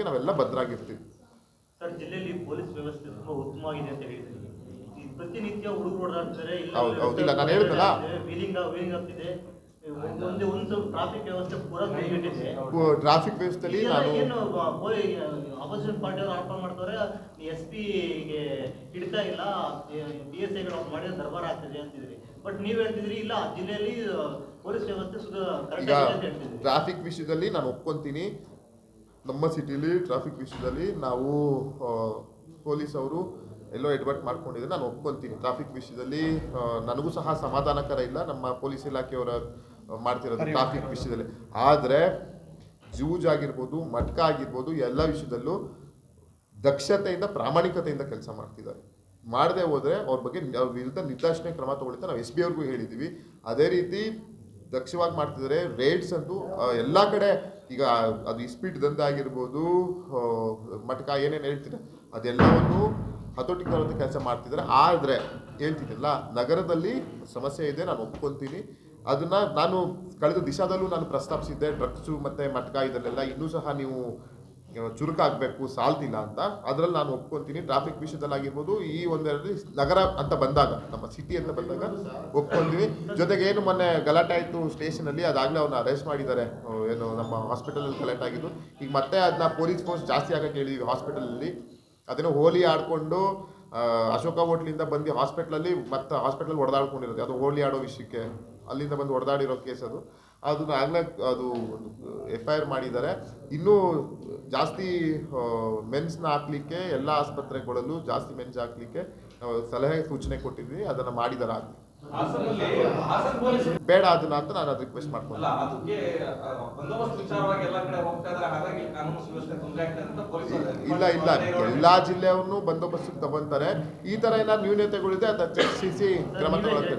ನಾವೆಲ್ಲ ಭದ್ರಾಗಿರ್ತೀವಿ. ಸರ್, ಜಿಲ್ಲೆಯಲ್ಲಿ ಪೊಲೀಸ್ ವ್ಯವಸ್ಥೆ ತುಂಬಾ ಉತ್ತಮವಾಗಿದೆ ಅಂತ ಹೇಳಿದ್ರಿ. ಈ ಪ್ರತಿನಿತ್ಯ ಹುಡುಗರು ಓಡಾಡ್ತಾರೆ, ಇಲ್ಲ ನಾನು ಹೇಳಿದ್ನಲ್ಲ, ವೀಲಿಂಗ್ ಆಗ್ತಿದೆ. ಒಂದು ಟ್ರಾಫಿಕ್ ವ್ಯವಸ್ಥೆ ಪೂರಾ ಕೈಗೆಟ್ಟಿದೆ. ಟ್ರಾಫಿಕ್ ವ್ಯವಸ್ಥೆಯಲ್ಲಿ ನಾನು ಏನು ಅಪೋಸಿಷನ್ ಪಾರ್ಟಿ ಅವರು ಆರೋಪ ಮಾಡ್ತಾರೆ, SP ಗೆ ಹಿಡ್ತಾ ಇಲ್ಲ, PSI ಗಳು ಮಾಡಿದ ದರ್ಬಾರ್ ಆಗ್ತಿದೆ ಅಂತಿದ್ರಿ. ಬಟ್ ನೀವ್ ಹೇಳ್ತಿದ್ರಿ ಇಲ್ಲ, ಜಿಲ್ಲೆಯಲ್ಲಿ ಪೊಲೀಸ್ ವ್ಯವಸ್ಥೆ ಈಗ ಟ್ರಾಫಿಕ್ ವಿಷಯದಲ್ಲಿ ನಾನು ಒಪ್ಕೊಂತೀನಿ. ನಮ್ಮ ಸಿಟಿಲಿ ಟ್ರಾಫಿಕ್ ವಿಷಯದಲ್ಲಿ ನಾವು ಪೊಲೀಸ್ ಅವರು ಎಲ್ಲೋ ಎಡ್ವರ್ಟ್ ಮಾಡ್ಕೊಂಡಿದ್ದಾರೆ, ನಾನು ಒಪ್ಕೊಂತೀನಿ. ಟ್ರಾಫಿಕ್ ವಿಷಯದಲ್ಲಿ ನನಗೂ ಸಹ ಸಮಾಧಾನಕರ ಇಲ್ಲ ನಮ್ಮ ಪೊಲೀಸ್ ಇಲಾಖೆಯವರ ಮಾಡ್ತಿರೋದು ಟ್ರಾಫಿಕ್ ವಿಷಯದಲ್ಲಿ. ಆದರೆ ಜೂಜ್ ಆಗಿರ್ಬೋದು, ಮಟ್ಕ ಆಗಿರ್ಬೋದು, ಎಲ್ಲ ವಿಷಯದಲ್ಲೂ ದಕ್ಷತೆಯಿಂದ ಪ್ರಾಮಾಣಿಕತೆಯಿಂದ ಕೆಲಸ ಮಾಡ್ತಿದ್ದಾರೆ. ಮಾಡದೆ ಹೋದರೆ ಅವ್ರ ಬಗ್ಗೆ ಅವ್ರ ವಿರುದ್ಧ ನಿರ್ದಾಕ್ಷಿಣ್ಯ ಕ್ರಮ ತಗೊಳ್ತಾ ನಾವು SB ಅವ್ರಿಗೂ ಹೇಳಿದ್ದೀವಿ. ಅದೇ ರೀತಿ ದಕ್ಷವಾಗಿ ಮಾಡ್ತಿದ್ದಾರೆ. ರೇಡ್ಸ್ ಅಂತೂ ಎಲ್ಲ ಕಡೆ, ಈಗ ಅದು ಇಸ್ಪೀಟ್ ದಂಧೆ ಆಗಿರ್ಬೋದು, ಮಟ್ಕ ಏನೇನು ಹೇಳ್ತಿದ್ದಾರೆ ಅದೆಲ್ಲವನ್ನು ಹತೋಟಿಗೆ ತರುವಂಥ ಕೆಲಸ ಮಾಡ್ತಿದ್ದಾರೆ. ಆದರೆ ಹೇಳ್ತಿದ್ದಿಲ್ಲ, ನಗರದಲ್ಲಿ ಸಮಸ್ಯೆ ಇದೆ, ನಾನು ಒಪ್ಕೊತೀನಿ. ಅದನ್ನು ನಾನು ಕಳೆದ ದಿಶಾದಲ್ಲೂ ನಾನು ಪ್ರಸ್ತಾಪಿಸಿದ್ದೆ. ಡ್ರಗ್ಸು ಮತ್ತು ಮಟ್ಕ ಇದನ್ನೆಲ್ಲ ಇನ್ನೂ ಸಹ ನೀವು ಚುರುಕಾಗಬೇಕು, ಸಾಲ್ತಿಲ್ಲ ಅಂತ. ಅದರಲ್ಲಿ ನಾನು ಒಪ್ಕೊತೀನಿ. ಟ್ರಾಫಿಕ್ ವಿಷಯದಲ್ಲಾಗಿರ್ಬೋದು, ಈ ಒಂದರಲ್ಲಿ ನಗರ ಅಂತ ಬಂದಾಗ, ನಮ್ಮ ಸಿಟಿ ಅಂತ ಬಂದಾಗ ಒಪ್ಕೊಂತೀವಿ. ಜೊತೆಗೆ ಏನು ಮೊನ್ನೆ ಗಲಾಟೆ ಆಯಿತು ಸ್ಟೇಷನಲ್ಲಿ, ಅದಾಗಲೇ ಅವ್ರನ್ನ ಅರೆಸ್ಟ್ ಮಾಡಿದ್ದಾರೆ. ಏನು ನಮ್ಮ ಹಾಸ್ಪಿಟಲಲ್ಲಿ ಗಲಾಟೆ ಆಗಿದ್ದು, ಈಗ ಮತ್ತೆ ಅದನ್ನ ಪೊಲೀಸ್ ಫೋರ್ಸ್ ಜಾಸ್ತಿ ಆಗಕ್ಕೆ ಹೇಳಿದ್ವಿ ಹಾಸ್ಪಿಟಲಲ್ಲಿ. ಅದನ್ನು ಹೋಲಿ ಆಡಿಕೊಂಡು ಅಶೋಕ ಹೋಟ್ಲಿಂದ ಬಂದು ಹಾಸ್ಪಿಟ್ಲಲ್ಲಿ ಮತ್ತೆ ಹಾಸ್ಪಿಟ್ಲಲ್ಲಿ ಹೊಡೆದಾಡ್ಕೊಂಡಿರೋದು, ಅದು ಹೋಲಿ ಆಡೋ ವಿಷಯಕ್ಕೆ ಅಲ್ಲಿಂದ ಬಂದು ಹೊಡೆದಾಡಿರೋ ಕೇಸ್ ಅದು. ಅದನ್ನ ಆಗಲೇ ಅದು FIR ಮಾಡಿದ್ದಾರೆ. ಇನ್ನೂ ಜಾಸ್ತಿ ಮೆನ್ಸ್ನ ಹಾಕ್ಲಿಕ್ಕೆ ಎಲ್ಲ ಆಸ್ಪತ್ರೆಗಳಲ್ಲೂ ಜಾಸ್ತಿ ಮೆನ್ಸ್ ಹಾಕ್ಲಿಕ್ಕೆ ನಾವು ಸಲಹೆ ಸೂಚನೆ ಕೊಟ್ಟಿದ್ವಿ. ಅದನ್ನು ಮಾಡಿದ್ದಾರೆ. ಬೇಡ ಅದನ್ನ ಅಂತ ನಾನು ಅದು ರಿಕ್ವೆಸ್ಟ್ ಮಾಡ್ತೀನಿ. ಇಲ್ಲ ಎಲ್ಲಾ ಜಿಲ್ಲೆಯನ್ನು ಬಂದೋಬಸ್ತಿಗೆ ತಗೊಂತಾರೆ. ಈ ತರ ಏನಾದ್ರು ನ್ಯೂನತೆಗಳಿದೆ ಅದನ್ನ ಚರ್ಚಿಸಿ ಕ್ರಮ ತಗೊಳ್ಳೋಕೆ